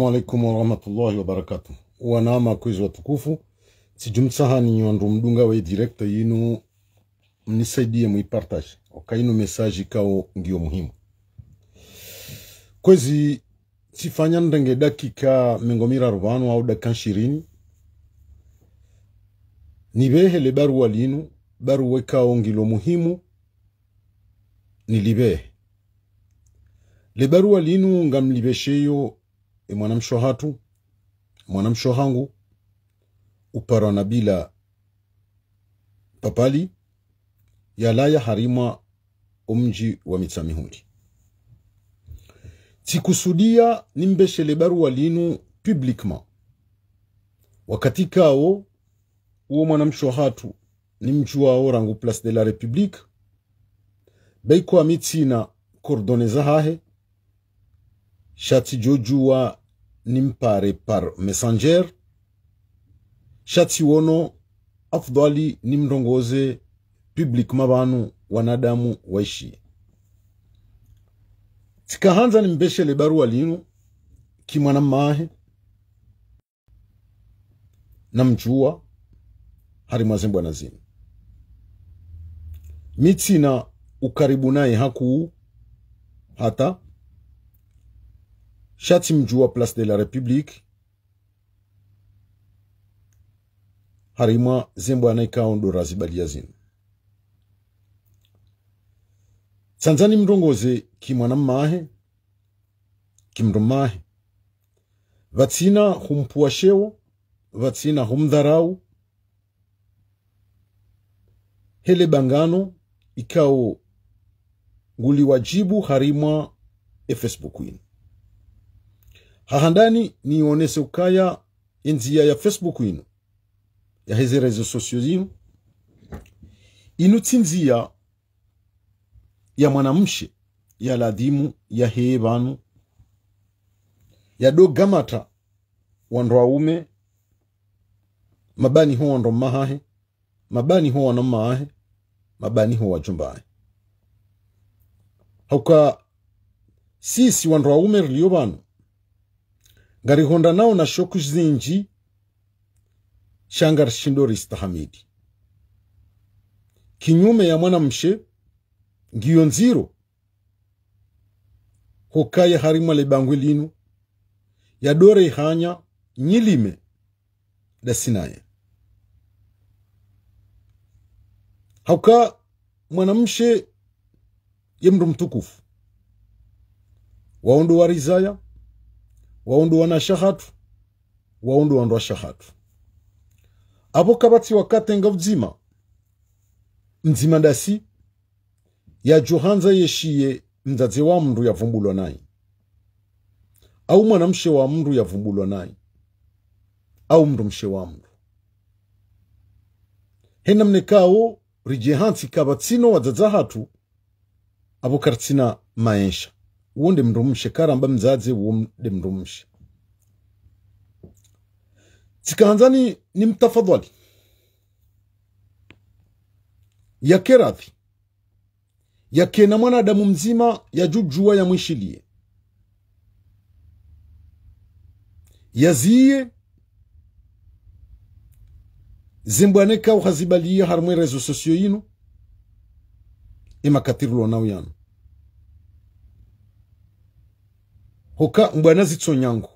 Assalamu alaikum wa rahmatullahi wa barakatuh. Wanama kwezi watukufu. Sijumtsaha ni wandu mdunga wa directa yinu mnisaidie muipartage. Okainu mesaji kao ngio muhimu. Kwezi sifanya ndenge dakika mengomira 40 au dakika 20. Nibehe le barua linu, barua kao ngilo muhimu nilibehe. Le barua linu ngamlibesheyo mwanamshohatu, mwanamshohangu, upara nabila papali, yalaya harima umji wa mitsamihuli. Tikusudia nimbeshe le barua linu publiquement. Wakati kao, uo mwanamshohatu nimjua rangu Place de la République, beiko amitsina kordoneza hahe, shati jojua nimpare par messenger, shati wono afdali nimrongoze public mabanu wanadamu waishi. Tikahanza nimbeshe le barua linu kimwana mahe namjua harimazembo anazini. Mitsina ukaribu naye haku hata shati mjua Place de la République harima zembo anaikao ndo razibalia zinu. Tanzani mrongoze kimwana mahe, kimromahe. Vatsina humpuasheo, vatsina humdharau. Hele bangano ikao nguli wajibu harima Facebook winu. Hahandani nionese ukaya enzia ya Facebook winu, ya heze réseaux sociaux zinu, inutinzia ya mwanamshe, ya ladimu, ya hebanu, ya do gamata, wandro waume, mabani ho wandro mahahe, mabani ho wanamahe, mabani ho wajumbahe. Hauka sisi wandro waume riliobanu, ngari honda nao na shoku zinji, shangar shindori istahamidi. Kinyume ya mwanamshe, ngiyo nziro, hokaya harima le bangwelinu, ya dore ihanya, nyilime, da sinaye. Hauka mwanamshe yemru mtukufu. Waundu warizaya, waundu wana shahatu, waundu wandu wa shahatu. Apo kabati wakate ngavzima, mzima dasi, ya johanza yeshie mzaze wa mndu ya vumbulwa nai. Au mwanamshe wa mndu ya vumbulwa nai. Au mndu mshe wa mndu. Hena mnekao rijehansi kabatsino wa zazahatu, apo kartsina maensha. Uonde mndu mshe karamba mzaze uonde mndu mshe. Tikahanzani ni mtafadhali. Ya keradhi. Ya kena mwanadamu mzima ya jujua ya mwishilie. Ya ziye zembwaneka uhazibalia harmwe réseaux sociaux yinu ima katirulo na uyanu. Hoka mbwana zitsonyangu.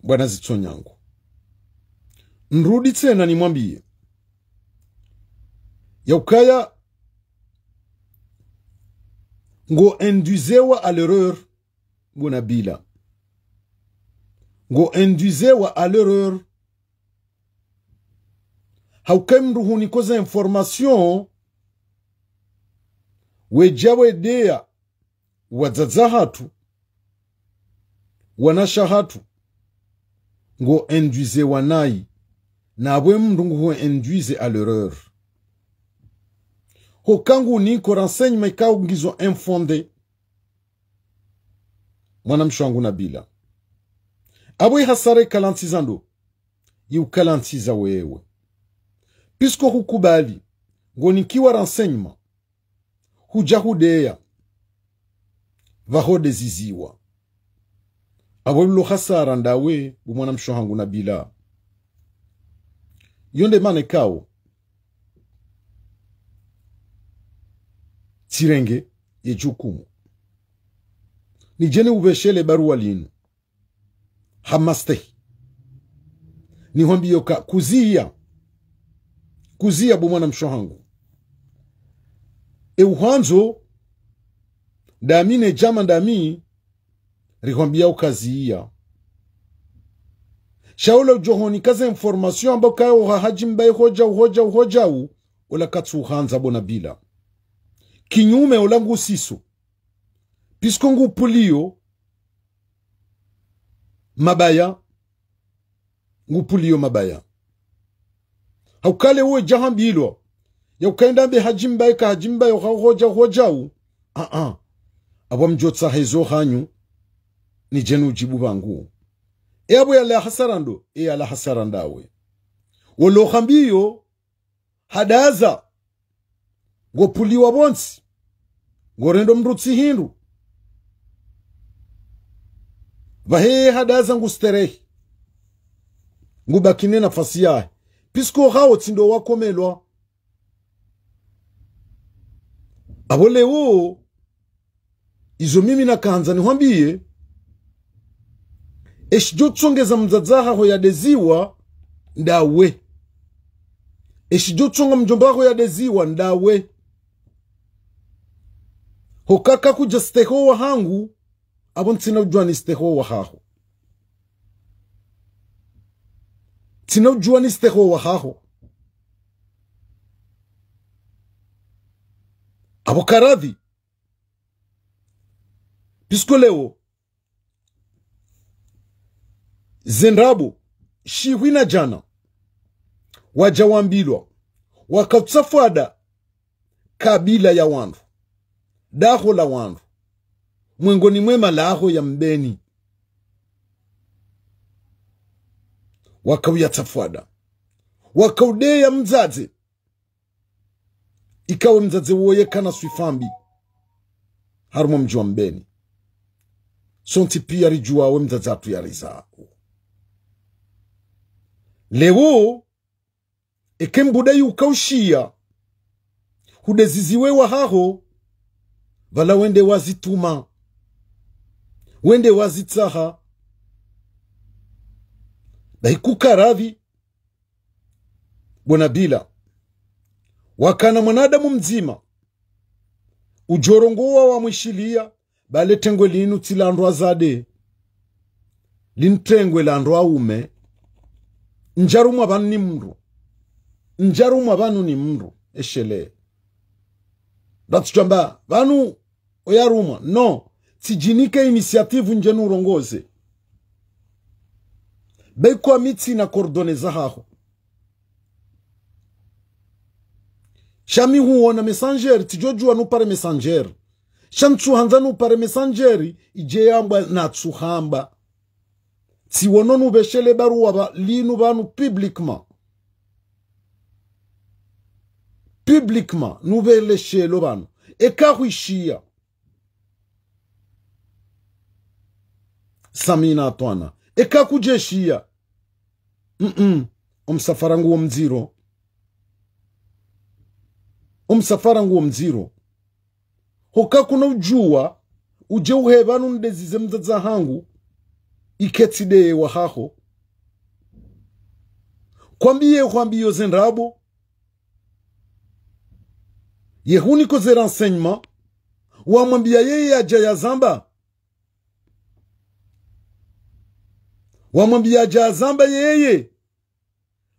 Mbwana zitsonyangu. Nrudi tena ni mwambie. Ya ukaya ngo induizewa à l'erreur mbona bila. Ngo induizewa à l'erreur. Haukai mruhuni koza information wejawe dea wadzadzahatu wanashahatu ngo induizewa nai na abwe mrungu ho induize à l'erreur. Hokangu niko renseignement kao ngizo infondé. Mwanamsho wangu nabila. Abwe hasare kalantizando. Yu kalantiza wewe. Pisko hukubali. Ngonikiwa renseignement. Hujahudeya. Vaho deziziwa. Abolo hasara ndawe bumwana mshohangu na bila. Yonde mane kao. Tirenge ye jukumu. Nijene uveshele barua linu. Hamastehi. Ni huambi yoka kuzia. Kuzia bumwana mshohangu. Uhanzo damine jama dami rihuambia ukazia. Shaula ujohoni kaze information amba kaya hajimbaye hoja ula katsu uhanza bona bila. Kinyume olangu siso. Piskongu pulio mabaya. Ngupulio mabaya. Haukale uwe jahambilwa. Ya ukaenda mbe hajimbaye ka hajimbaye hoja. Abo mjotsa hezo hanyu. Ni jenu jibu bangu. Abo ya la hasarando. Ya la hasarandawe. Wolo hambiyo. Hadaza. Ngopuliwa bonsi. Ngorendo mrutsi hindu. Vahe hadaza ngusterehi. Ngubakine nafasi yae. Pisko hao tindo wakomelwa. Abole wo. Izo mimi na kahanza ni huambiye. Eshijotsongeza mzazaha ho ya deziwa. Ndawe. Eshijotsonga mjomba ho ya deziwa. Ndawe. Hokaka kuja steho wa hangu. Abon tina ujua ni steho wa haho. Tina ujua ni steho wa haho. Abo karadhi. Pisko leo. Zenrabo. Shiwina jana. Wajawambilwa. Wakautsafuada. Kabila ya wandu. Daho la wandu. Mwengoni mwema laho ya mbeni. Wakawia tafuada. Wakaude ya mzaze. Ikawe mzaze woye kana swifambi. Harumo mjua mbeni. Sonti pia rijua we mzaze atu ya rizako. Lewo. Ekembuda yu kaushia. Hudeziziwe wa haho. Vala wende wazituma. Wende wazitsaha. Bahikuka radhi. Bonabila. Wakana mwanadamu mzima. Ujorongowa wa mwishilia. Bale tengwe linu tilandwa zade. Lintengwe landwa ume. Njarumwa banu ni mndu. Njarumwa banu ni mndu. Eshele. Datujamba. Banu oyarumwa. No. Tijinike inisiativu njenu urongoze. Beikwa mitsi na kordone zahaho. Shami huona messenger. Tijojua nupare messenger. Shamtsu hanza nupare messengeri. Ijeyamba na tsuhamba. Tiwononu beshele baruwa ba linu banu publiquement. Publiquement. Nubele shelo banu. Eka huishia. Samina atwana. Eka kujeshia. Omsafarangu wa mziro. Omsafarangu wa mziro. Hoka kuna ujua. Uje uhebanu ndezize mzaza hangu. Iketide wa haho. Kwambiyo zenrabo. Yehuni koze renseignement. Wamwambia yeye aja ya zamba. Wamwambia aja zamba yeye.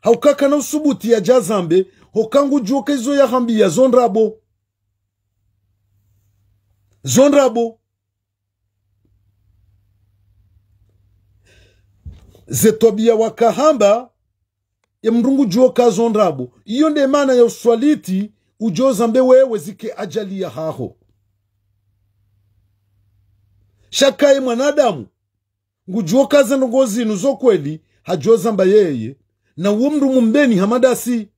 Haukaka na usubuti ya jazambe. Hokangu juoka izo ya hambia zonrabo. Zonrabo. Zetobia wakahamba. Ya mrungu juoka zonrabo. Iyo nde mana ya uswaliti. Ujozambe wewe zike ajali ya haho. Shakaye mwanadamu. Ngujuoka zenongozi nuzo kweli. Hajozamba yeye. Na umru mumbeni hamadasi.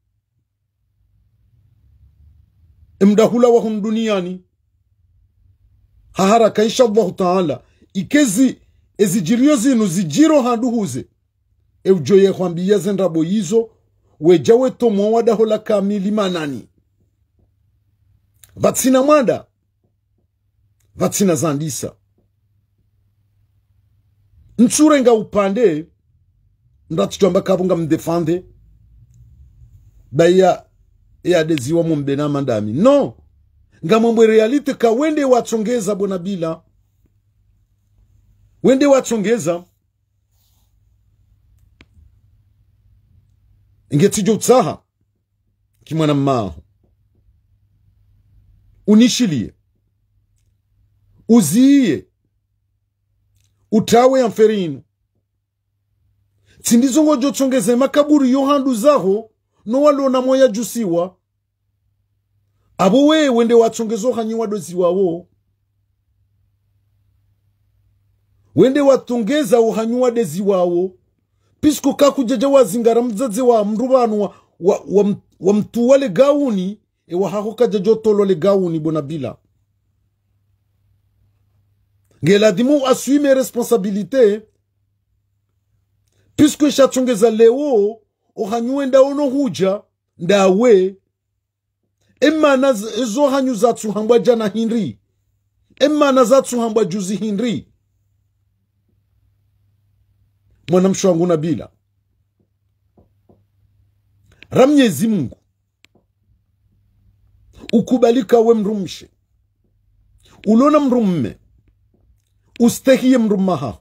Imdahula wa hunduniani. Haharaka insha Allahu ta'ala. Ikezi ezijirio zinu zijiro handuhuze ujoye kwambia zendrabo hizo wejawe tomo wada hola kamili manani vatsina mwanda vatsina zandisa ntsure nga upande ndatutomba kabunga mdefande baya ya deziwa mumbena mandami no nga mambo realite ka wende watsongeza bona bila wende watsongeza ingetijo tsaha kimwana mmaho unishilie uziye utawe ya mferinu tsindizo ngojo tsongeze makaburi yo handu zaho no walona moya jusiwa abo we wende watsongezo hanyiwa dozi wawo wende watongeza uhanywa dezi wawo pisco kakujaja wazingara mzaze wa mrubanu wa mtu wale gauni wa hako kajajo tolo le gauni bona bila ngela dimu assume responsabilité pisco shatongeza leo ohanywe ndaono huja ndawe emana ezo hanyu zatsu hambwa jana hinri emana zatsu hambwa juzi hinri mwana mshwangu na bila Ramnyezi Mungu ukubalika we mrumshe ulona mrumme ustehiye mrummaha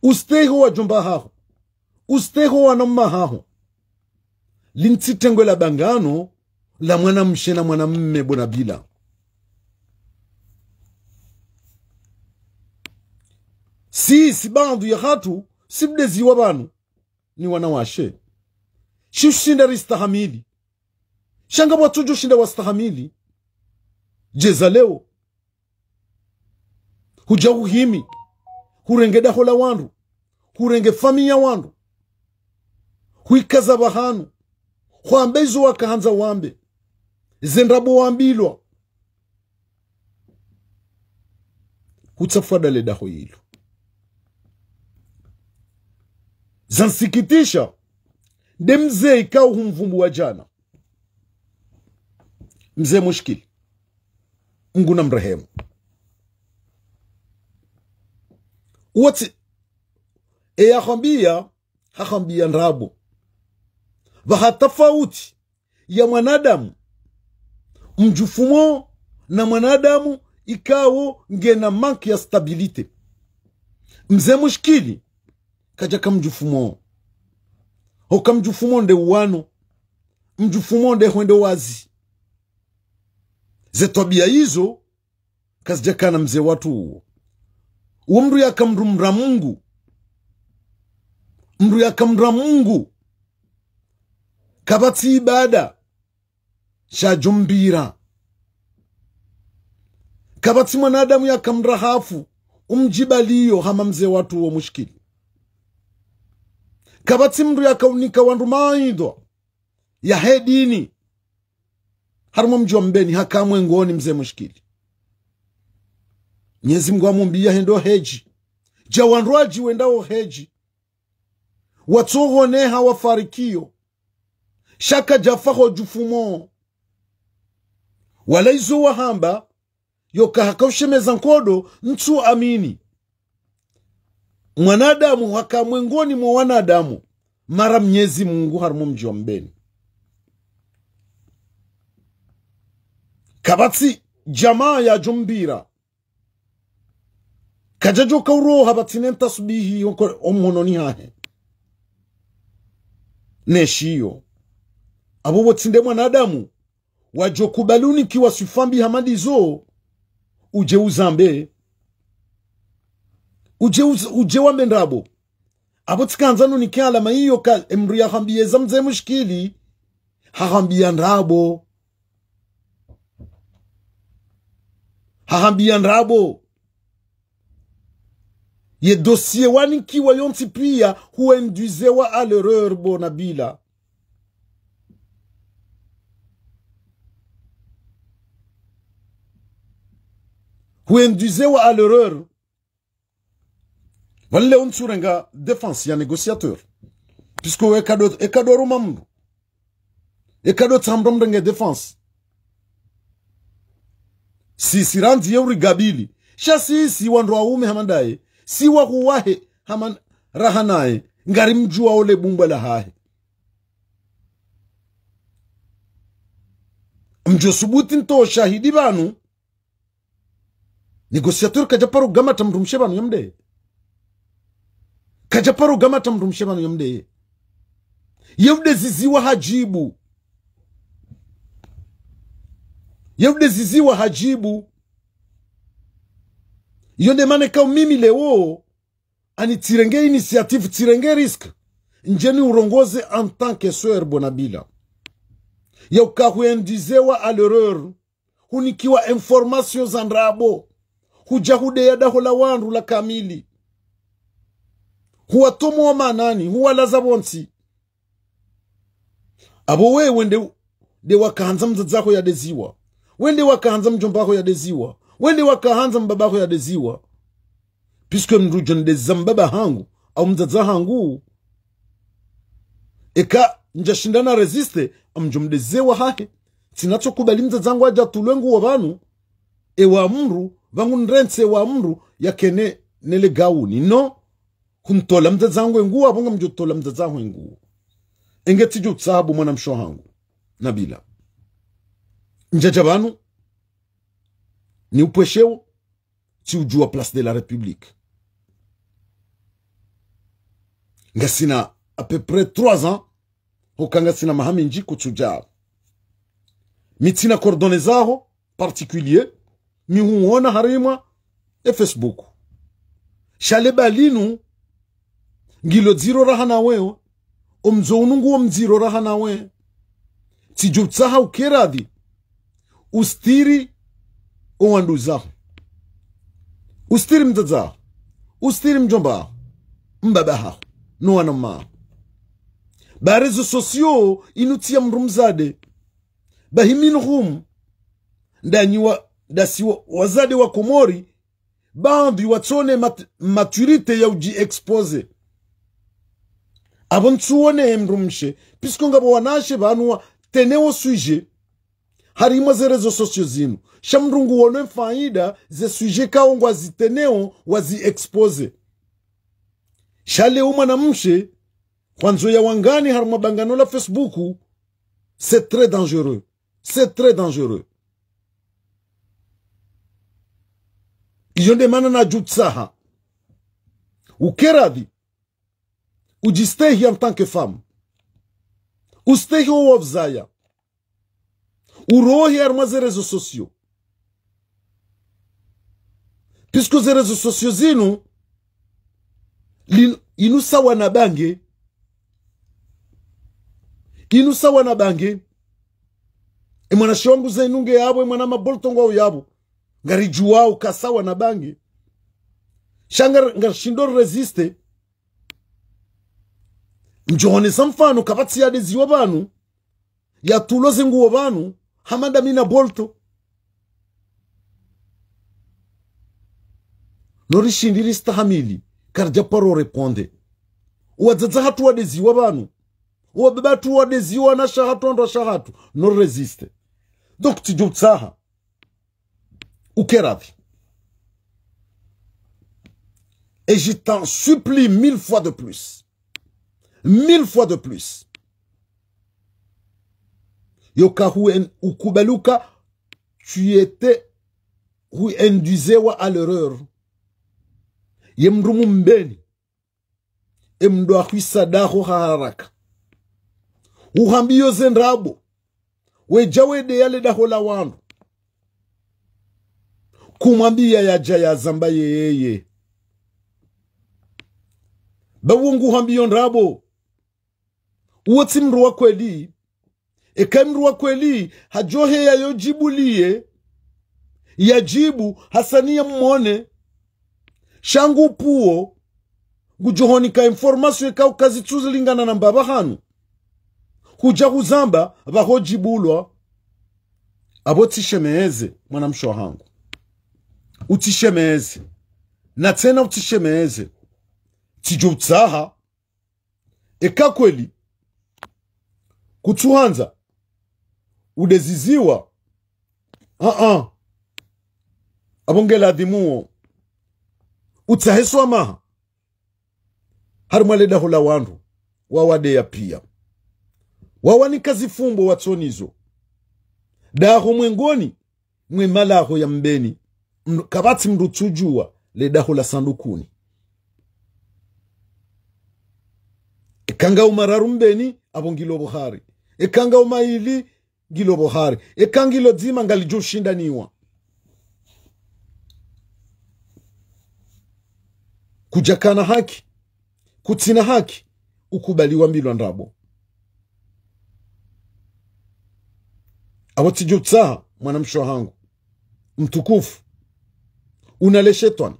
usteho wa jumbaha usteho wa nammaha lintsitengwe la bangano la mwana mshe na mwana mme bona bila si bandu ya hatu sibdezi wa banu ni wanawashe shishinda ristahamili shanga watujo shinda wastahamili jeza leo huja uhimi hurengeda hola wandu hurenge familia wandu huikaza bahanu huambezo wakahanza wambe zendrabo wambilwa hutafada leda hoyilo zansikitisha de mzee ikao humvumbu wa jana mzee mushkili Mungu na mrehemu uwati hakhambia ndrabo vahatafauti ya mwanadamu mjufumo na mwanadamu ikao ngena manki ya stabilite mzee mushkili kaja kamjufumo hoka mjufumo nde uwano mjufumo nde huende wazi zetwabia hizo kazijakana mzee watu umru yakamrumra Mungu mru yakamra Mungu kabati ibada shajumbira kabati mwanadamu yakamra hafu umjibaliyo hama mzee watu wa mushkili kabati mru yakaunika wandu maidwa ya hedini harimo mjwa mbeni hakamwe ngoni mzee mushkili Mwenyezi Mungu amumbia hendo heji jawanrwaji wendao heji watohone hawafarikio shaka jafaho jufumo walaizo wahamba yoka hakaushemeza nkodo ntu amini mwanadamu hakamwengoni mwa wanadamu mara Mwenyezi Mungu harimo mjwa mbeni kabati jamaa ya jumbira kajajo kauro habatine tasbihi omononi hahe neshiyo abo botsinde mwanadamu wajo kubaluni kiwa sufambi hamadizo uje uzambe uje wambe ndrabo abo tsikanzano nikiala maiyo ka emru ya hambiye zamze mushkili hahambia ndrabo ye dossier wani kiwa yonti pia huenduizewa à l'erreur bonabila huenduizewa à l'erreur Wale unsurenga défense ya négociateur. Puisque ekado rumamdu. Ekado tsambromdenge défense. Si sirandi yeuri gabili. Si wandu waume hamandaye. Si wakuwahe haman rahanaye. Ngari mjua ole bumba la hahe. Mjo subuti nto shahidi banu. Négociateur kajaparu gama tamrumshe banu yamde. Kajaparu gama tamrumshe banu yamde. Yewde ziziwa hajibu. Yewde ziziwa hajibu. Yonde mane kao mimi leo. Ani tirenge initiative, tirenge risque. Njeni urongoze en tant que soeur Bonabila. Yauka huendizewa à l'erreur. Hunikiwa information zandrabo. Hujahude yada hula wanru la kamili. Huwa tomo wa manani. Huwa lazabonsi. Abo we wende de wakahanza mzadzako ya deziwa. Wende wakahanza mjombako ya deziwa. Wende wakahanza mbabako ya deziwa. Puisque mrujon de zambaba hangu. Au mzadza hangu. Eka njashindana resiste. Amjomdezewa hahe. Sinacho kubali mzadzangu aja tulengu wabanu. Ewa mru. Vangu nrense wa mru. Ya kene nele gauni. No. Kuntola mzadzangu engu. Abonga mjotola mzadzangu engu. Engeti jut sahabu mwana msho hangu. Nabila. Njajabanu. Ni upwesheo. Ti ujua place de la République. Ngasina à peu près 3 ans. Hokanga sina mahami njiko tujao. Mitina cordonezaho. Particulier. Mi huona harima. E Facebook. Shaleba linu. Ngilo ziro rahana weo. Omzonungu omziro rahana we. Tijutsaha ukeradi. Ustiri owanduzaho. Ustiri mdadzaho. Ustiri mjombaho. Mbabaho. No anama. Ba réseaux sociaux inutia mrumzade. Bahi minhum. Ndaniwa dasiwa wazade wa Komori. Bambi watone maturite ya uji expose. Abontuone mrumshe. Puisque ngabo wanashe banwa teneo sujet. Harima ze réseaux sociaux zinu. Shamrungu wone faida ze sujet kaongwa ziteneo wazi expose. Shale umana mshe. Kwanzo ya wangani harima bangano la Facebook. C'est très dangereux. C'est très dangereux. Yonde mana na jutsaha. Ukeradi. Uji stehi en tant que femme. U stehi o wavzaya. Urohi arma ze réseaux sociaux. Puisque ze réseaux sociaux zinu. Inusa wana bange. Inusa wana bange. E mwana shiongu za inunge yabo. E mwana maboltongo au yabo. Ngari juwa ukasa wana bange. Shangar shindor resiste. Mjohone samfano kapati ya dezi wabanu. Ya tuloze ngu wabanu. Hamada mina bolto. Nori shindiri stahamili. Karjaparo reponde. Uwadzaza hatu wa dezi wabanu. Uwabebatu wa dezi wana shahatu ando shahatu. Nori resiste. Donc tijutsaha. Ukeravi. Et je t'en supplie 1000 fois de plus. 1000 fois de plus. Yoka ukubaluka, tu étais hu induisewa à l'erreur. Yemrumu mbeni. Emdo akwisa daho haraka. Uhambiyo zenrabo. Wejawe de yale daho la wandu. Kumambia ya jaya zamba yeye. Bawungu hambiyo nrabo. Uwati mruwa kweli. Eka mruwa kweli. Hajohe ya yojibulie. Yajibu hasania mwone. Shangu puo. Gujohoni ka informasyo eka ukazi tuzilingana na mbaba hanu. Huja huzamba bahojibulwa. Abo tishemeze mwana msho hangu. Utishemeze. Na tena utishemeze. tijotsaha eka kweli kutuhanza udeziziwa abongela dhimuo utsaheswa maha harumale dahola wandu wawadeya pia wawani kazi fumbo watsonizo daho mwengoni mwemalaho ya mbeni kabati mdu tujua le dahola sandukuni ekanga umararu mbeni abongilo bohari ekanga umaili gilo bohari ekangilo dzima ngalijo shindaniwa kujakana haki kutina haki ukubaliwa mbilwa ndabo awatijo tsaha mwanamsho hangu mtukufu unale shetani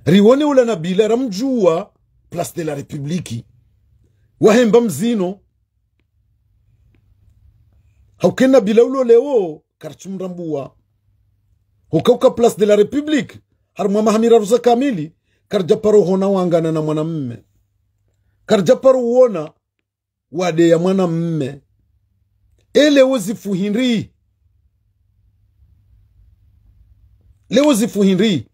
riwone ula nabila ramjua Place de la République wahemba mzino haukena bila ulo leo karchumrambua hukauka Place de la République harumwa mahamira ruza kamili karjaparo hona wangana na mwanamme karjaparo uona wade ya mwanamme leo zifuhinri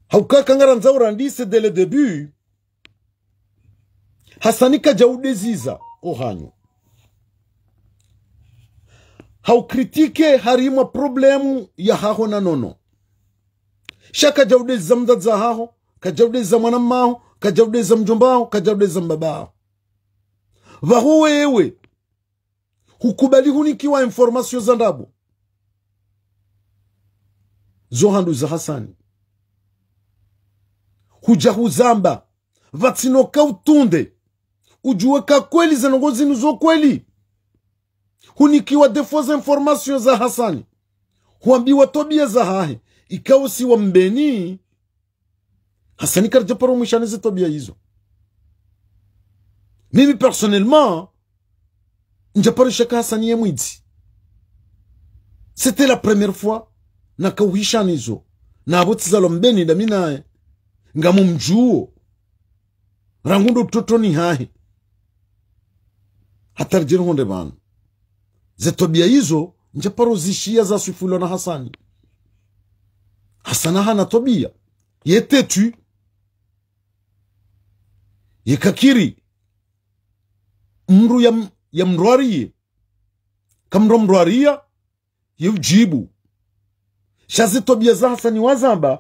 hauka kangara nzaura ndise dès le début hasanika jaudeziza ohanyo haukritike harimwa problemu ya haho na nono shaka jaudeza mdadza haho kajaudeza mwanammaho kajaudeza mjombaho kajaudeza mbabaho vaho wewe hukubali hunikiwa information za ndabo zohandu za Hasani hujahuzamba vatsinoka utunde ujue ka kweli zanongozi nuzo kweli hunikiwa defoza information za Hasani huambiwa tobia za hahe ikawa si wa mbeni Hasani karjaparo mwishanize tobia hizo mimi personnellement njaparo shaka Hasani ye mwidzi c'était la première fois na kauhishanizo na abotizalo mbeni daminae ngamu mjuo rangundo totoni hahe hatarjiri honde banu zetobia hizo njaparo zishia za Suifula na Hasani Hasana hana tobia yetetu yekakiri mru ya mruarie kamro mruaria yujibu shazi tobia za Hasani wazamba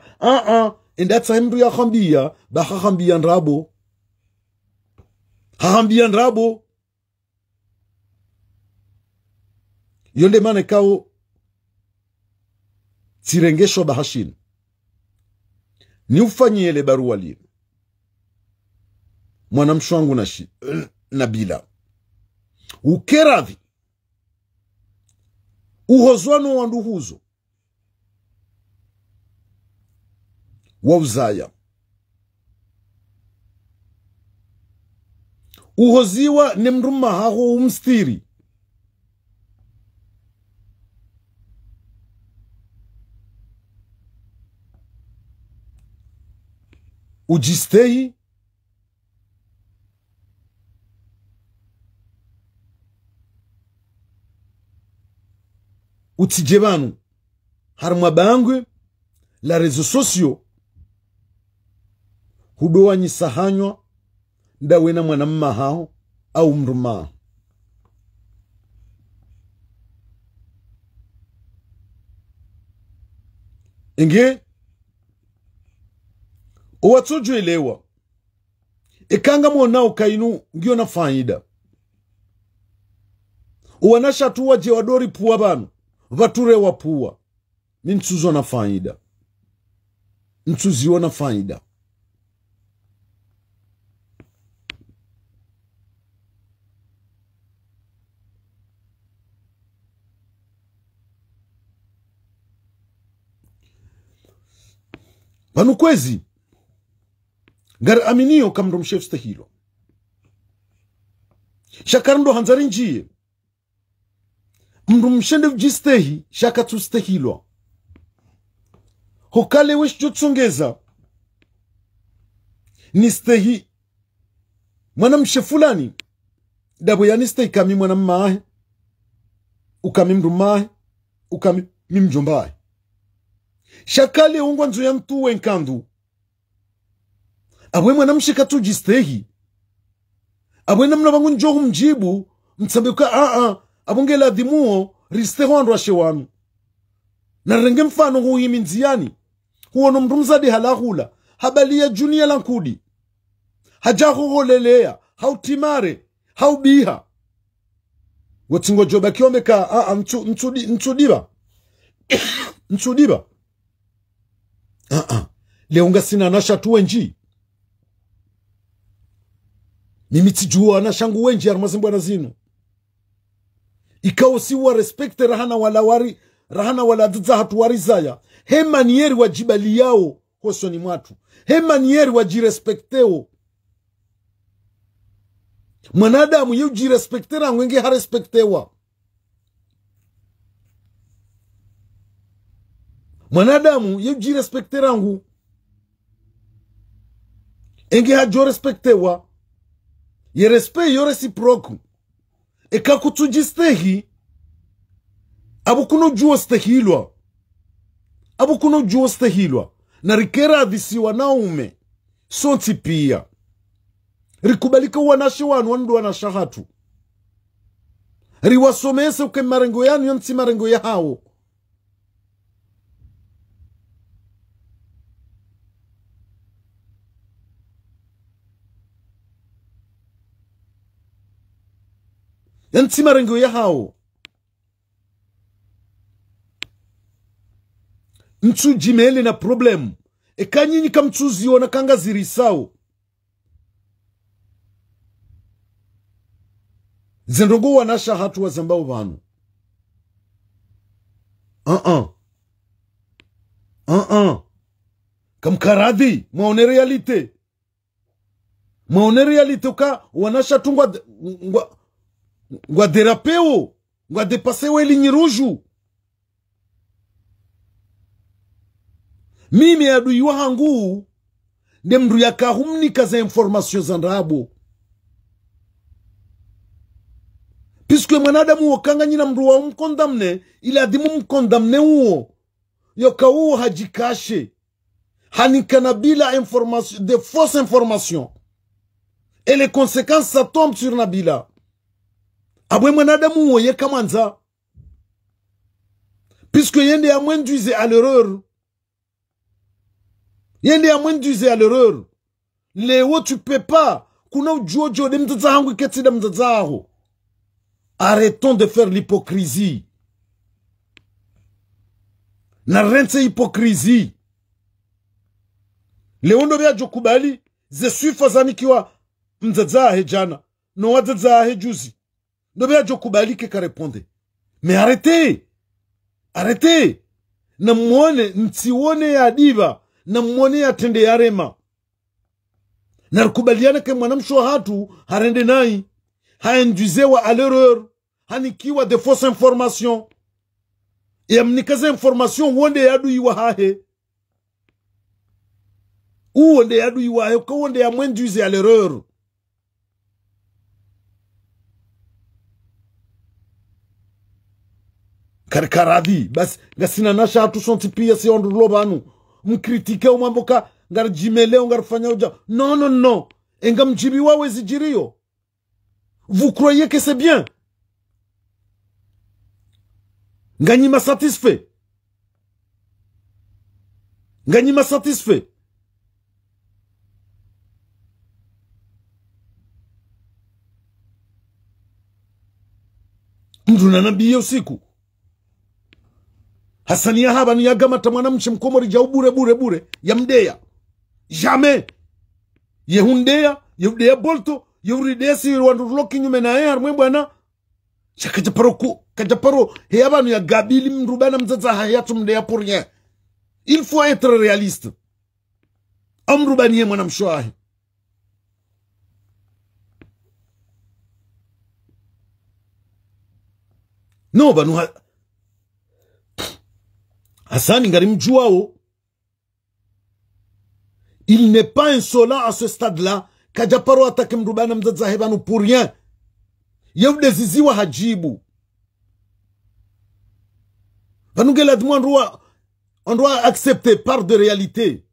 endatsa mru ya khambia ba khambia ndrabo khambia ndrabo yonde mane kao tirengesho bahashini ni ufanyele barua lino mwanamsho wangu Nabila ukeradhi uhozwano wanduhuzo wauzaya uhoziwa ni mruma haho umstiri ujistehi utijebanu harumwa bangwe la réseaux sociaux hudoa nyisahanywa ndawena mwanamma hao au mruma inge uwatojo elewa ikanga mwonao kainu ngio na faida uwanasha tuwa jewadori puwa banu vature wa puwa ni ntuzo na faida ntuziwa na faida panu kwezi gar aminio kamro mshef stehiloi shakarndo hanzari njie mndu mshende vjistehi shaka tu stehiloi hokale wish jutsongeza ni stehi mwana mshe fulani dabo ya ni stehi kami mwana mmahe ukami mrumahe ukami mjombahe shakale ungwa nzu ya mtu wenkandu abwe mwana mshe katuji stehi abwe namna bangu njohu mjibu mtsambuka abunge la dimuo risteho ashe wanu na renge mfano huhimi nziani huono mrumzadi halahula habalia junia lankudi hajaho holelea hautimare haubiha watingo joba kiomeka mchudiba mchudiba leunga sina nasha tuwenji mimi tijua na shangu wenji armazimbo na zinu ikao siwa respekte rahana wala dza hatuwari zaya he manieri wajibali yao hosoni mwatu he manieri wajirespekteo mwanadamu yu jirespektera ngwenge harespektewa mwanadamu yu jirespektera ngu enge hajo respektewa ye respect yo reciproku eka kutujistehi abukuno juo stehilwa na rikera adhisiwa naume sonti pia rikubalika wanashi wanu wandu wanashahatu riwasomese uke marengo yanu yonti marengo ya hao yanti marengo ya hao mtu jimele na problemu eka nyinyi kamtuzi ona kanga zirisao zendongo wanasha hatu wa zambao vanu kamkaradhi maone realite uka wanasha tungwa ngwa derapeo ngwa depasewe linyi ruju mimi adui wangu nde mru yakahumnika za information zandrabo puisque mwanadamu wakanga nyina mru wa mkondamne ila adimu mkondamne uo yoka uo hajikashe hanikana bila information de fausse information et les conséquences ça tombe sur Nabila abwe mwanadamu uo yeka manza puisque yende ya mwenduize à l'erreur yende ya mwenduize à l'erreur leo tu peux pas kuna ujojo de mtata hangu keti da mtataho. Arrêtons de faire l'hypocrisie. Narense hypocrisie. Leo ndo bya jokubali ze suifazani kiwa mtatahe jana no watatahe juzi ndo bya jokubali ke ka répondre. Mais arrêtez na muone ntione ya diva na muone ya tende ya rema na rukubaliana ke mwanamsho hatu harende nai haenduizewa à l'erreur hanikiwa de fausses informations et amnikaze information wonde yadu iwa hahe wonde yadu iwa hahe ko wonde ya mwenduize à l'erreur karkaradi bas gasina nasha hatu sonti pia si ondu lobanu mkritike umamboka ngar jimele ngar fanya uja non enga mjibi wawe zijirio. Vous croyez que c'est bien? Ngani m'a satisfait. Ngani m'a satisfait. Mduna nabiye usiku. Hasani ya haba ni ya gama tamana mchimkomori jau bure ya mdeya. Jamais. Yehundeya bolto. Yuridesi wandulo kinyume na yeye harmwe bwana kajaparo he abantu ya gabili mrubana mzaza hayatu mdeya pour rien. Il faut être réaliste. Amrubani mwana mshwahi. No banu Hasani ngari mjuao Il n'est pas insolent à ce stade-là. Kajaparo atake mrubana mzaza hebanu pour rien. Yewudji ziziwa hajibu. Vanungela demande on doit accepter part de réalité.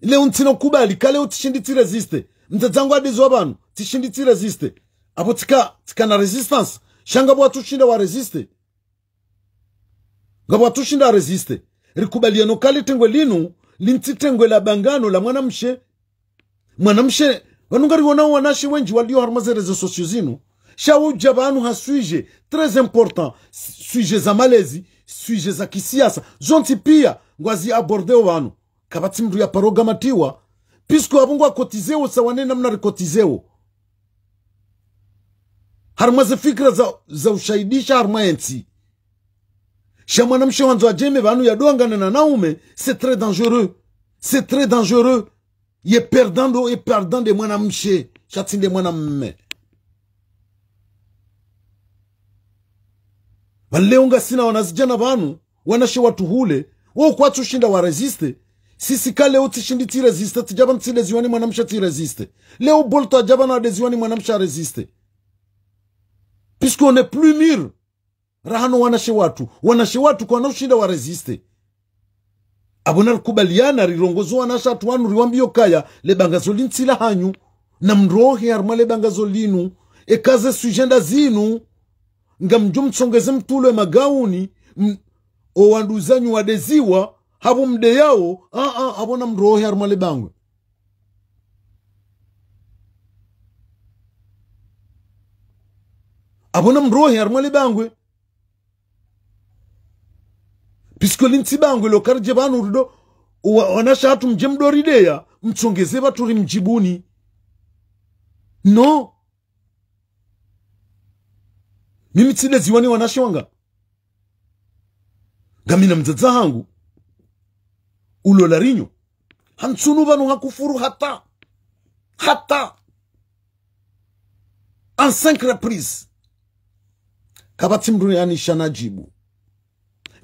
Le untino kubali kale utishinditi resiste. Mzazangu adizo banu tishinditi resiste. Abo tika na resistance. Shanga bwa tushinda wa resiste. Ngabwa tushinda resiste. Rikubaliano kale tengwe linu lintitengwe la bangano la mwanamshe. Mwanamshe vanungari wanao wanashi wenji walio harmaze réseaux sociaux zinu. Shawu jabanu ha sujet très important. Sujet za malezi, sujet za kisiasa. Zonti pia ngwazi abordeo wanu. Kabati mdu ya parogamatiwa. Pisko abungwa kotizeo sawane namna rikotizeo. Harmaze fikra za ushaidisha harmayensi. Shamwana mshe wanzo ajeme vanu ya doangana na naume. C'est très dangereux. C'est très dangereux. Ye perdant et perdant de mwana mshe. Chatin de mwana mme. Waleunga sina wanazijana vanu. Wanashe watu hule. Wao kwa tushinda wa resiste. Sisi kale utishindi ti resiste. Tijaban ti leziwani mwana msha ti resiste. Leo bolto ajaban wa leziwani mwana msha resiste. Puisqu'on n'est plus mûr. Rahano wanashe watu kwa ushinda wa resiste. Abonar kubaliana rirongozo wanasha atu wanu riwambio kaya le bangazolini tila hanyu na mrohe arma le bangazolinu ekaze sujenda zinu nga mjumtsongeze mtule magauni o wanduzanyu wadeziwa habu mde yao abona mrohe arma le bangwe abona mrohe arma le bangwe Pisko linti bangu lo karje banu rudo wanasha hatu mjemdorideya mchongeze baturi mjibuni. No. Mimi tile ziwani wanasha wanga. Gamina mzaza hangu. Ulo larinyo. Hamtsunu banu hakufuru hata. En 5 reprises. Kabati mduriani shanajibu.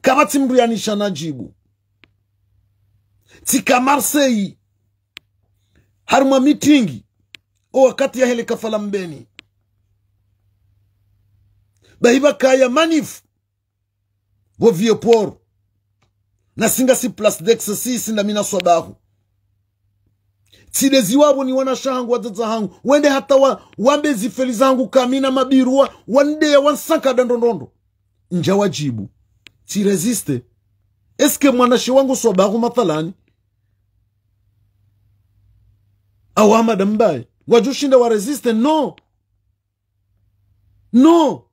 Kabati mbriani shanajibu. Tika Marseille. Haruma meetingi. O wakati ya hele kafala mbeni. Bahiba kaya manif. Bo vieux na singa si place d'exercice na mina swabahu. Tidezi wabu ni wana shahangu wazaza hangu. Wende hata wambezi feliza hangu kamina mabiruwa. Wande ya wansanka dandondondo. Nja wajibu. Ti resiste. Eske mwanashi wangu swabahu mathalani? Awama dambaye. Wajushinda wa resiste? No. No.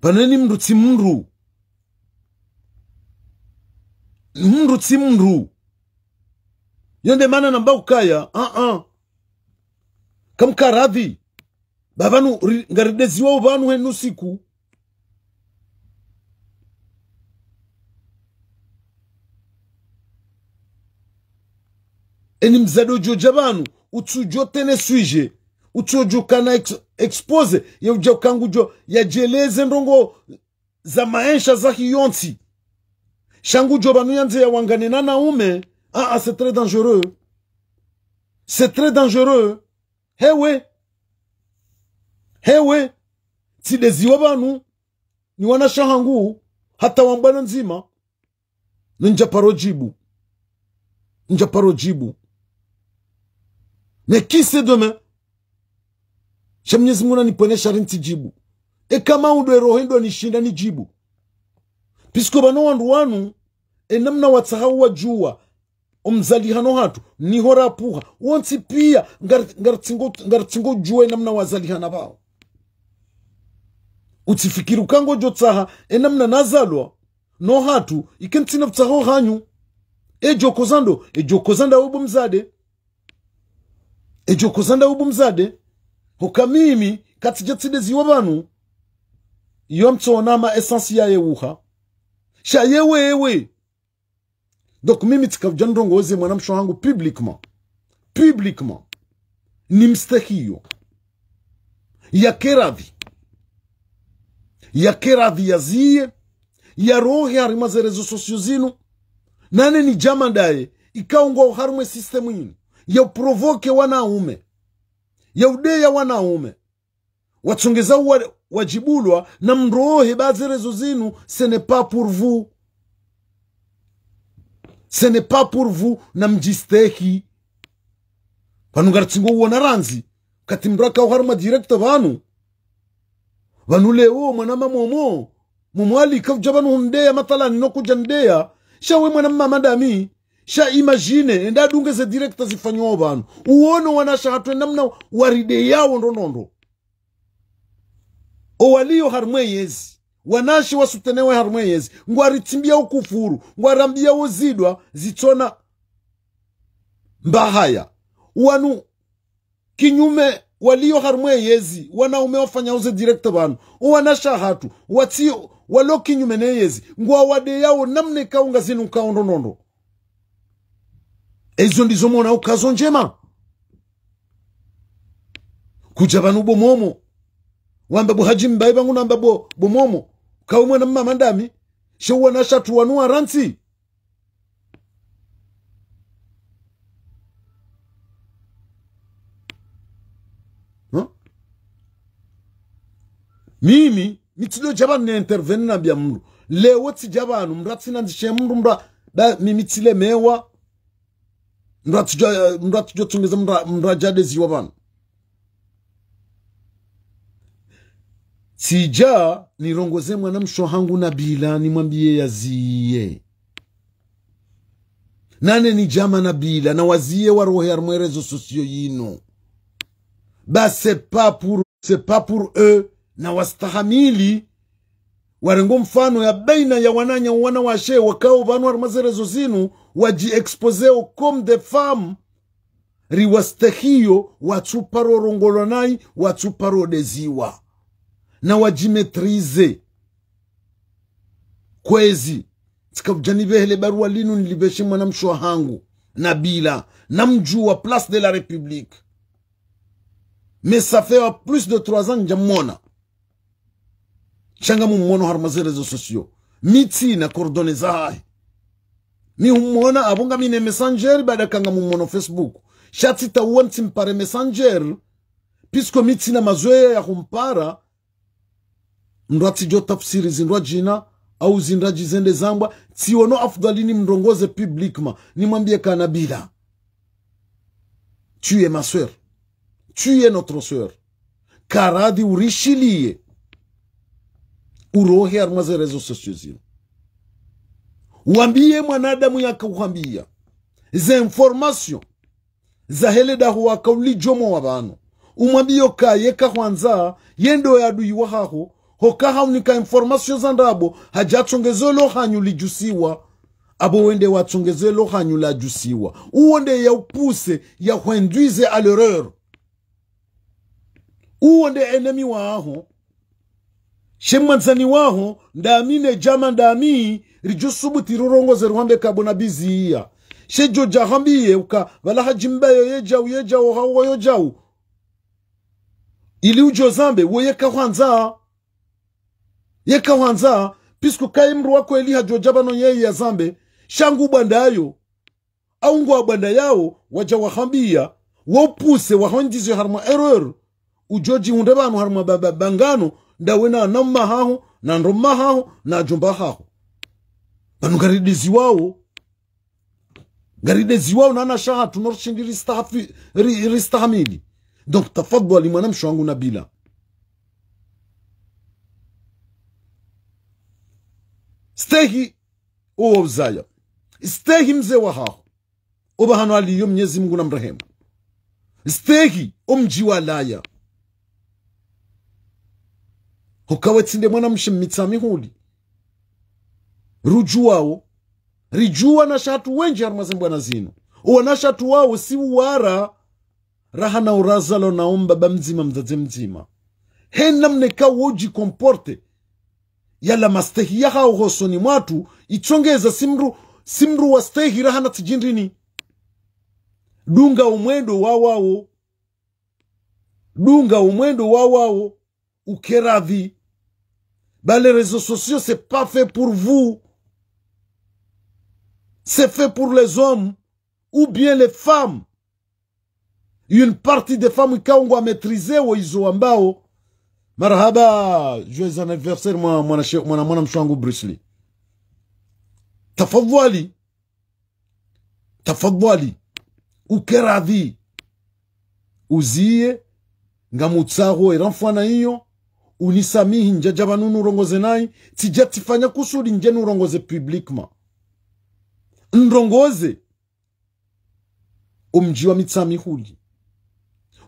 Paneni mruti mru. Mruti mru. Yonde mana namba ukaya. Kamkaradhi. Babanu ngaridezi wao banu henu siku. Eni mzado jojabanu. Utujo tene suije. Utujo kana expose. Ya ujo kangu jo. Ya jeleze ndongo. Za maensha za hiyonti. Shangu jo banu yanze ya wangane na naume. C'est très dangereux. C'est très dangereux. Hewe. Tidezi wabanu. Ni wana shahangu. Hata wambana nzima. Nja parojibu. Mais qui c'est demain? Mwenyezi Mungu nipone sharinti jibu. E kama undo rohendo nishinda ni jibu. Pisko bano wandu wanu. Namna watsahawu wajua. Omzali hano hatu. Ni hora puha. Wanti pia. Ngartingo jua namna wazali hana bao. Utifikiru kango jotsaha. Namna nazalwa. No hatu. Ikentina ptsaho hanyu. Ejokozanda ubu mzade. Hukamimi katijatsidezi wabanu. Yomto nama essensi ya yewuha. Sha yewe. Donc mimi tikavjandrongo oze mwanamsho hangu publiquement. Nimstehiyo. Yakeradhi yaziye. Ya rohe harimaze réseaux sociaux zinu. Nane ni jamadaye. ikaungo harmwe system yinu ya provoke wanaume ya udeya wanaume watsongeza wajibulwa na mrohe baadhi rezo zinu. Ce n'est pas pour vous, ce n'est pas pour vous na mjistehi panungaritsingo uona ranzi kati mraka uharma director vanu leo mwanama momwali kavjabanu hundeya matala ninokuja ndeya shawe mwanama madami sha imagine enda dungeze director zifanyo vanu uono wanasha hatwe namna waride yao ndonondo o walio harmwe yezi wanashi wasutenewe harmwe yezi ngwaritimbia ukufuru ngwarambia uzidwa zitona mbahaya wanu kinyume walio harmwe yezi wanaume wafanya uze director banu wanasha hatu watio walo kinyume ne yezi ngwa wade yao namne kaunga zinu kaundo nondo. Ezo ndizo mona ukazo njema kujabanu bomomo wamba buhaji mbaiba nguna mba bomomo kaumwe na mama ndami shewa na shatu wanua ransi. Mimi mitido jabanu ne interveni na bia mru leo ti jabanu mrati na ndishe mru mbra mimi tile mewa mrati jo tungeza mrajade ziwa banu. Sija nirongoze mwana mshohangu Nabila nimwambie yaziye. Nane ni jama Nabila na waziye warohe armwe réseaux sociaux yino. Ba c'est pas pour eux na wastahamili warengo mfano ya baina ya wananya wana washe wakao vanu armwe réseaux zinu waji expose comme des femmes riwastehio watuparo rongolonai watuparo deziwa na wajimetrize kwezi tikavujani vehele barua linu niliveshe mwana mshwa hangu Nabila namjua place de la République mais ça fait plus de 3 ans njamona changa mummono harmaze réseaux sociaux miti na cordone zahahi mi humona abunga mine messenger bada kanga mummono Facebook shati tawanti mpare messenger pisko miti na mazoea ya kumpara ndwati jo tafsiri zindwa jina au zindaji zende zambwa tiono afdalini mrongoze publiquement nimwambie ka Nabila tu es ma soeur, tu es notre soeur karadi urishilie urohe armaze réseaux sociaux zino uambie mwanadamu yakauhambia za information za hele da huwa kauli jomo wabano umwambie ka yeka kwanza yendo ya adui wahaho hoka haunika information zandabo hajachongezelo hanyu lijusiwa abo wende wachongezelo hanyu la jusiwa uonde ya upuse ya huenduize à l'erreur uonde enemi waho shemanzani waho ndamine jama ndami rijusubuti rurongoze ruhambe kabona biziya shejo jahambiye uka wala hajimbayo yejau hawo yojau ili ujo zambe woyeka kwanza pisku kaimru wako eli hajojabano yeye ya zambe shangu bandayo au ngwa banda yao waja wahambia wopuse wahondize harma error ujoji undebanu harma bangano ndawena namma haho na ndoma haho na jumba haho banu garidezi wao na ana shaha tunorshindiri ristahamili. Donc tafadhali mwana mshwangu Nabila stehi uwabzaya stehi mze wa haho oba hano aliyo Mwenyezi Mungu na mrehemu stehi omji wa laya hukawetinde mwana mshimitsami huli rijua na shatu wenji harmazembu na zino uwana shatu wao si uwara raha na urazalo naomba bamzima mzaze mzima hena mneka woji komporte yala mastehi ya hao hosoni mwatu ichongeza simru wa stehi raha na tijindrini dunga umwendo wawao ukeradhi bah les réseaux sociaux c'est pas fait pour vous, c'est fait pour les hommes ou bien les femmes, une partie des femmes ikaungwa maîtriser waizo ambao marhaba joyeux anniversaire mwana mshwangu Bruce Lee. Tafadhali ukeradhi uzie ngamutsago eranfwana hiyo unisamihi njajaba nunu urongoze nai tijatifanya kusudi njenu urongoze publiquement nrongoze umji wa mitsami huli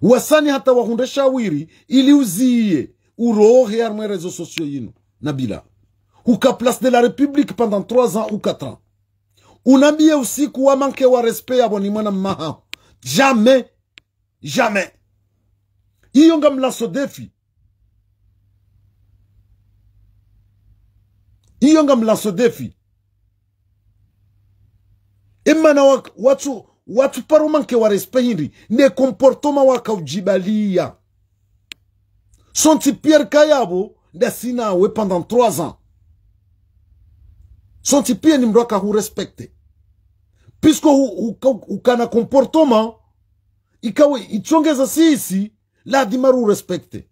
wasani hata wahunde shawiri ili uzie urohe armwe réseaux sociaux yinu nabila uka place de la République pendant 3 ans ou 4 ans unambie usiku wa manke wa respect aboni mwana maha jamais hiyo ngamlaso defi imana watu paro manke wa respect hindi ne comportement waka ujibalia sonti Pierre Kayabo desina we pendant 3 ans sonti Pierre ni mroka hu respecte puisque ukana comportement ikawe ichongeza sisi la dimaru respecte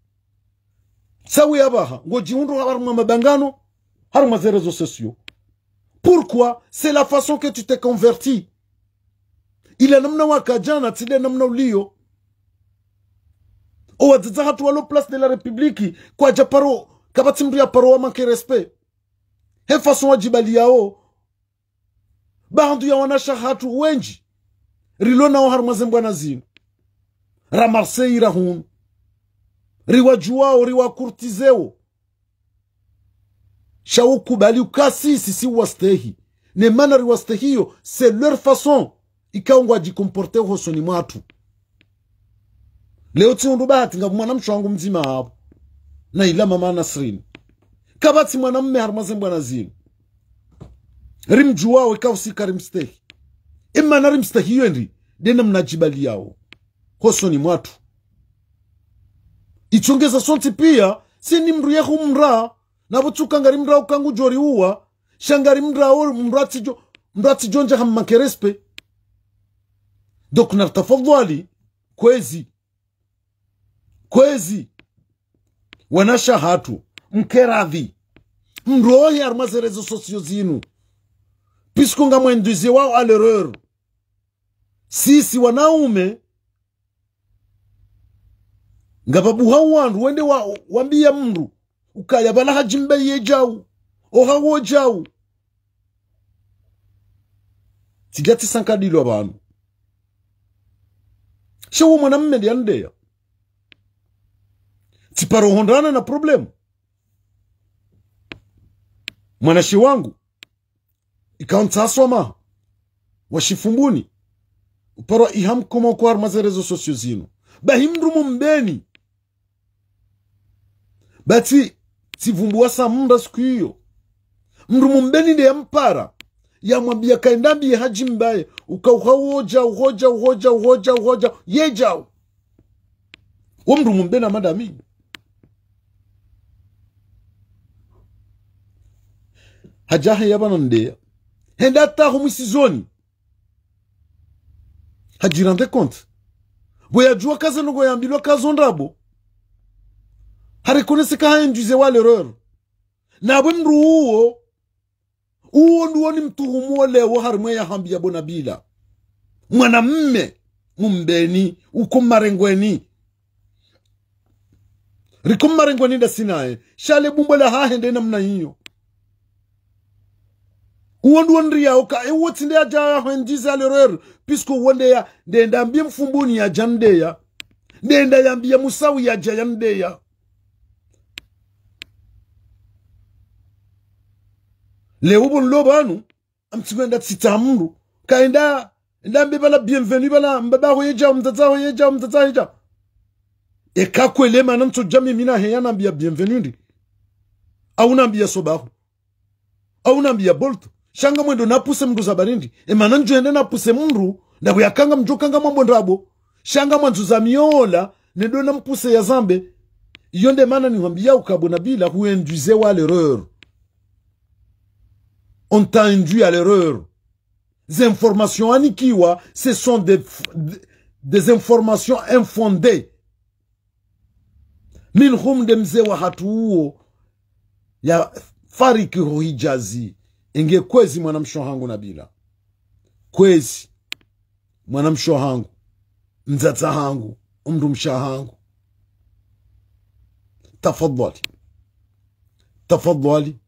sawi abaha ngoji undu haruma mabangano haruma les réseaux sociaux. Pourquoi? C'est la façon que tu t'es converti. Il a namna wakajana tile namna ulio o wadzidza hatu walo place de la République kwa japaro kabati mri ya paro wa manke respect he façon wajibali yao bandu ya wanasha hatu wenji rilona wa harmaze mbwana zinu ramarse irahun riwa juwao riwa kurtizeo shao kubali ukasi sisi wa stehi ne mana riwa stehiyo c'est leur façon ikaungwa jikomporte hosoni mwatu leo tiundu bahati nga mwana mshwangu mzima hapo na ila mama Nasrin kabati mwana mme harmaze mbwana zinu rimjuwao ikawusika rimstehi ima na rimstehi yendi dena mnajibali yao hosoni mwatu ichongeza sonti pia sini mru yehu mra na butuka ngari mra ukangu jori uwa shangari mra or mrati jonja hamma kerespe donc nartafadhali kwezi wanasha hatu mkeradhi mrohi armaze réseaux sociaux zinu puisque nga mwenduzi wao à l'erreur sisi wanaume ngababu hawandu wende wambia mru ukaya bala hajimbe yejau ohawo jau tigati sankadilo abantu shewo mwanamme ndiandeya tiparo hondana na problem mwanashi wangu ikaonta soma washifumbuni uparo iham komo kwa armaze réseaux sociaux zinu bahimru mbeni bati tivumbuwa sa munda siku hiyo mru mbeni de mpara ya mwambia kaendambi ya haji mbaye uhoja yejao mru mbena madami hajahe yabana ndeya henda tahu mwisizoni hajirande compte boya jua kaza nugo yambilwa kazondabo harekoneseka haenjuze wa l'erreur na bwe mru uo nduo ni mtuhumu lewo harimwe ya hambia bona bila mwana mme mumbeni ukomarengweni rikomarengweni da sinae shale bumbola hahende namna hiyo uo nduo ndria oka wotinde aja haenjuze l'erreur puisque wonde ya ndenda mbie mfumbuni ya jandeya ndenda yambia musawi ya jayandeya leo bon lobanu amtsigwenda tsitamuru kaenda ndambe bala bienvenue bala mbaba hoyeja mtata e kakwele mana mto jami mina heyana mbia bienvenue ndi au nambia sobahu au nambia bolt shanga mwendo napuse mndu zabarindi e mana njoende napuse mndu ndabu yakanga mjokanga mambo ndabo shanga mwanzu za miola nendo nampuse ya zambe yonde mana niwambia ukabona bila huenduze wa l'erreur. On t'a induit à l'erreur. Ces informations anikiwa, ce sont des informations infondées. Minhum de mzee wa hatuo ya fariki Hijazi. Inge kwezi mwanamshohangu Nabila. Kwezi mwanamshohangu, mzata hangu, mshahangu. Tafadhali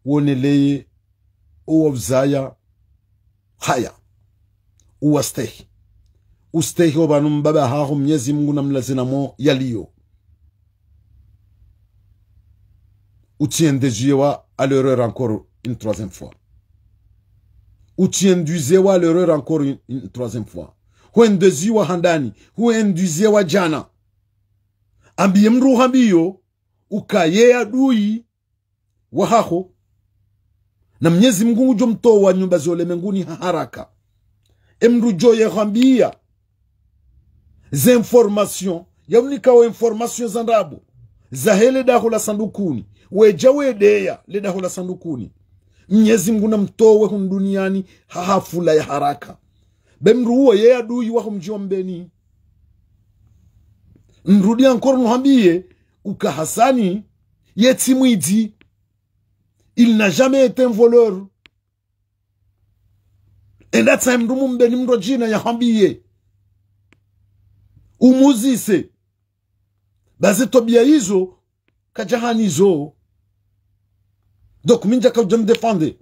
woneleye uwavzaya haya uwa stehi. Ustehi obanu mbaba hahu Mwenyezi Mungu na mlazinamo yaliyo. Utiendeziwa à l'erreur encore une troisième fois. Utienduzewa à l'erreur encore une troisième fois. Huendeziwa handani. Huenduzewa jana. Ambiye mru hambiyo. Ukaye adui. Wahaho. Na Mwenyezi Mungu ujo mtoa nyumba zole menguni haraka. Emru joye hambia. Ze information. Yaunika wa information zandabu. Zahele daho la sandukuni. Wejawe deya le daho la sandukuni. Mwenyezi Mungu na mtowe hunduniani hahafula ya haraka. Bemruwa ye adui wa humjiombeni. Nrudi ankoro nuhambie. Uka Hassani ye timwidi. Il n'a jamais été un voleur. And that time mbeni mrojina ya hambie. Umuzise. Baze tobia hizo. Kajahani zo. Donc minja ka je me défendre.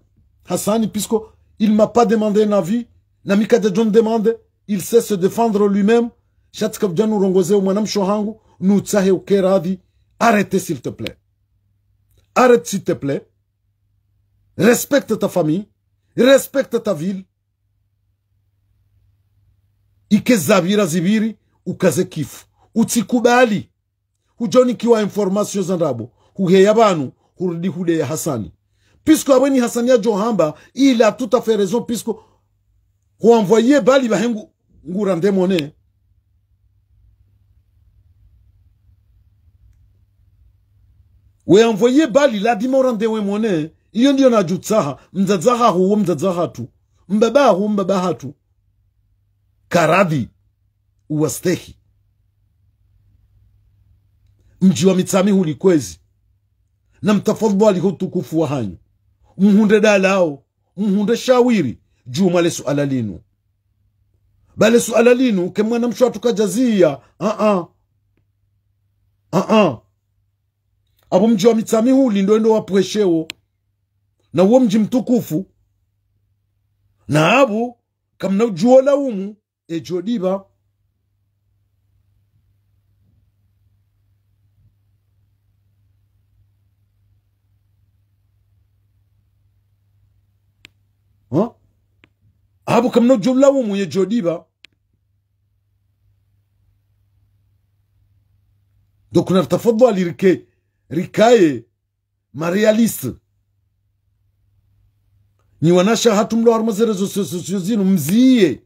Hassani puisque il m'a pas demandé un avis. Namika de John demande. Il sait se défendre lui-même. Shatka vjanu rongoze mwanam shohangu. Nous tsahe ukeradi. Arrêtez s'il te plaît. Arrête s'il te plaît. Respecte ta famille. Respecte ta ville. Ike zabira zibiri. Ukaze kifu. Utikubali. Hujoni kiwa information zanrabo. Huheya banu. Hurudi hude ya Hassani. Puisque abweni Hassani ya Johamba. Il a tout à fait raison. Puisque huenvoye bali bahengu. Ngurande mone. We envoye bali la dimorande we mone. Iyo ndiyo na jutsaha. Mzazaha huo mzazaha tu. Mbaba huo mbaba tu. Karadi. Uwa stehi. Mji wa mitami huli kwezi. Na mtafadhali hutukufu wa hanyu. Mhunde dalao. Mhunde shawiri. Juma le suala linu. Bale suala linu. Kemwana mshwa tukajazia. Abo mji wa mitami huli ndo wapwesheo. Na uo mji mtukufu. Na abo. Kamna ujuola umu. Jodiba. Abo kamna ujuola umu. Jodiba. Donc unatafadhali rikaye marealiste. Ni wanasha hatumlo harmaze réseaux sociaux zinu mziye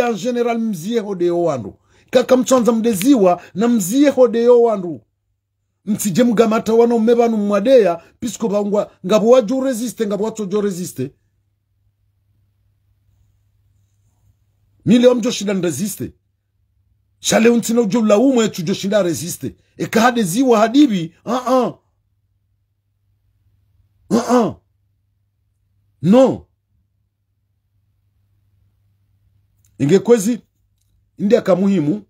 en general mziye hodeo wandu. Kaka mchonza mdeziwa na mziye hodeo wandu. Msije mgamata wana umebanu mwadea pisko bangwa ngabu waju resiste ngabu watu jo resiste. Mile omjo shida resiste. Shale untino jo la umu etu jo shida resiste. Eka hade ziwa hadibi. No. Inge kwezi. Indi akamuhimu.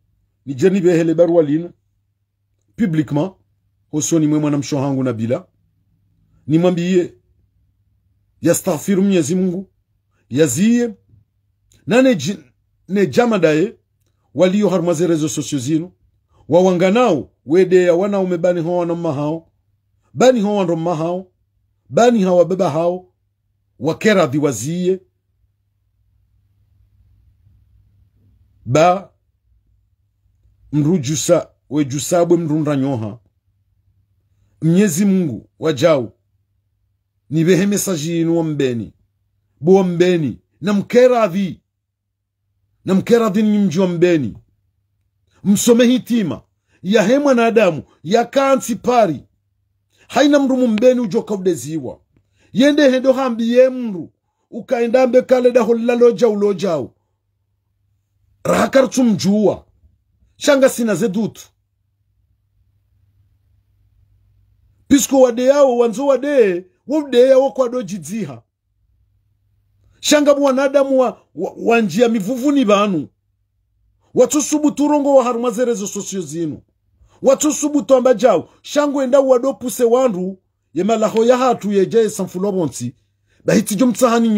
Ni jeni behele barua linu. Publiquement. Hosoni mwe mwana mshohangu Nabila. Ni mwambiye. Yastaghfiru Mwenyezi Mungu. Yaziye. Na ne jamadaye. Waliyo harmaze réseaux sociaux zinu. Wawanganao. Wede ya wana umebani hoa na mahao. Bani hoa ndo mahao. Bani hawa beba hao. Wakera diwaziye. Ba. Mrujusa. Wejusabwe mrunda nyoha. Mwenyezi Mungu. Wajau. Nibehe mesaji inu wambeni. Buwa mbeni. Na mkera adhi. Na mkera adhi ni mji wambeni. Msome hitima. Ya hema na adamu. Ya kansi pari. Haina mrumu mbeni ujoka udeziwa. Yende hendo hambi ye mru. ukaenda mbekale da holla lojao rahakar tumjua shanga sina zedutu pisko wade yao wanzo wade yao kwa dojidziha shanga Moinadamu wanjia mivuvuni banu watusubutu rongo wa harumaze réseaux sociaux zinu watusubutu ambajao shangu enda wadopuse wandu yemalaho ya hatu yejaye sanfulobonsi bahiti jomtsahani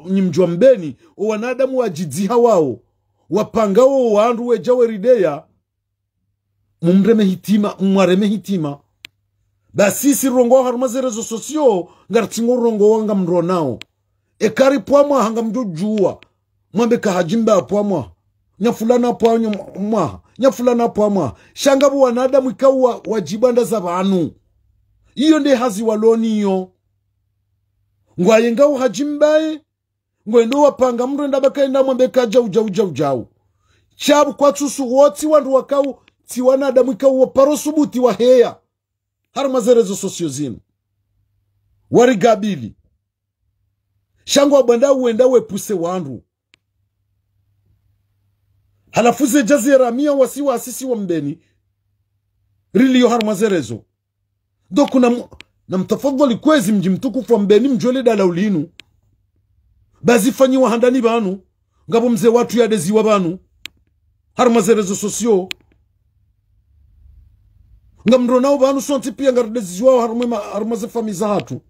nyimjwa mbeni o Moinadamu wajidziha wao wapanga wo wandu wejawe rideya mumwareme hitima basisi rongo wa harumaze réseaux sociaux ngartingo rongo wanga mronao ekari poamwa hanga mjujua mwambe kahajimba poamwa nyafulana poamwa nyafulana poamwa shanga Moinadamu ikawa wajibanda za banu iyo nde hazi waloni yo ngwayenga uhajimbae ngwendo wapanga mrenda bakaenda mwambe kaja ujau chabu kwa tusu woti wandu wakau ti Moinadamu ikawa parosubuti wa heya harumaze réseaux sociaux zinu warigabili shangu wabanda uenda wepuse wandu halafuze jazi ramia wasiwa asisi wa mbeni rili yo harumaze réseaux doku na mtafadhali kwezi mji mtukufu wa mbeni mjole dala ulinu bazifanyi wa handani banu ngabo mze watu ya dezi wa banu harumaze réseaux sociaux ngamronao banu sonti pia ngaradezi wao harumaze famiza hatu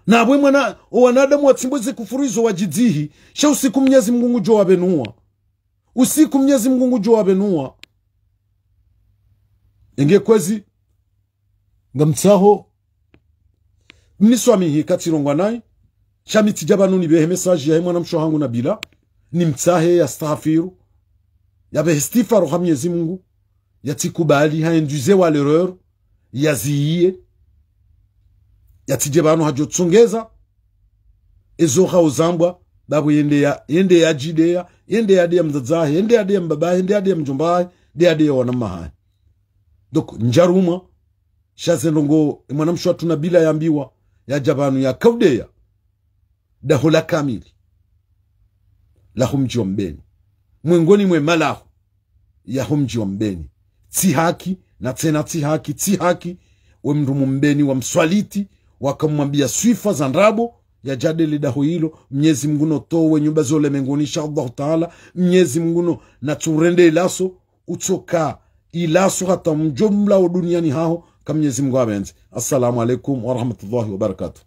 na abwe mwana Moinadamu watimboze kufurizo wajidzihi sha usiku Mwenyezi Mungu jo wabenua usiku Mwenyezi Mungu jo wabenua enge kwezi ngamtsaho mniswami hikatirongwa nai chamiti jabanu ni behe message ya mwana mshohangu na bila ni mtsahe ya stahafiru ya behe istighfaru ha Mwenyezi Mungu yatikubali haenduze wa l'erreur yaziye yatije banu hadjo tsongeza ezoha uzambwa babu yende ya jideya yende ya dia mzazahe yende ya dia mbaba yende ya dia mjomba de ya dia wanamaha donc njaruma shazenongo mwana mshwatu na bila yambiwa ya jabanu ya kaudeya dahola kamili la humji mbeni mwengoni mwe malahu ya humji mbeni tihaki na tena tihaki we mrumu mbeni wa mswaliti wakamwambia swifa za ndrabo ya jadeli daho hilo Mwenyezi Mungu no towe nyumba zole mengoni inshallah taala Mwenyezi Mungu no na turende ilaso utoka ilaso hata mjumla wa duniani hao kama Mwenyezi Mungu abenzi. Assalamu alaikum wa rahmatullahi wa barakatuh.